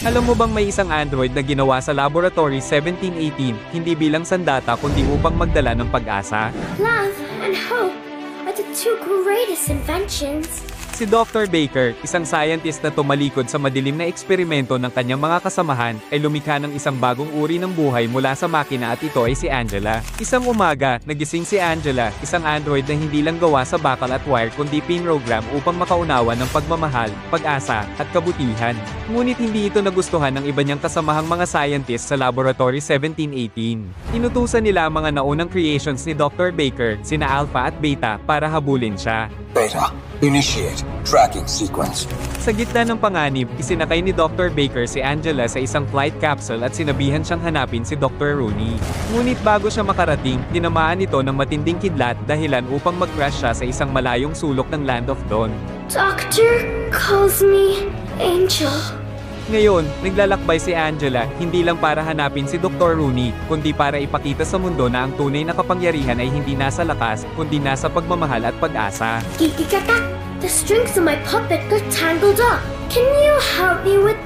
Alam mo bang may isang android na ginawa sa Laboratory 1718, hindi bilang sandata kundi upang magdala ng pag-asa? Love and hope are the two greatest inventions. Si Dr. Baker, isang scientist na tumalikod sa madilim na eksperimento ng kanyang mga kasamahan, ay lumikha ng isang bagong uri ng buhay mula sa makina at ito ay si Angela. Isang umaga, nagising si Angela, isang android na hindi lang gawa sa bakal at wire kundi pinrogram upang makaunawa ng pagmamahal, pag-asa, at kabutihan. Ngunit hindi ito nagustuhan ng iba niyang kasamahang mga scientist sa Laboratory 1718. Inutusan nila ang mga naunang creations ni Dr. Baker, sina Alpha at Beta, para habulin siya. Beta, initiate tracking sequence. Sa gitna ng panganib, isinakay ni Dr. Baker si Angela sa isang flight capsule at sinabihan siyang hanapin si Dr. Rooney. Ngunit bago siya makarating, tinamaan ito ng matinding kidlat dahilan upang mag-crash siya sa isang malayong sulok ng Land of Dawn. Doctor calls me Angel. Ngayon, naglalakbay si Angela, hindi lang para hanapin si Dr. Rooney, kundi para ipakita sa mundo na ang tunay na kapangyarihan ay hindi nasa lakas, kundi nasa pagmamahal at pag-asa. Kikikata, the strings of my puppet got tangled up. Can you help me with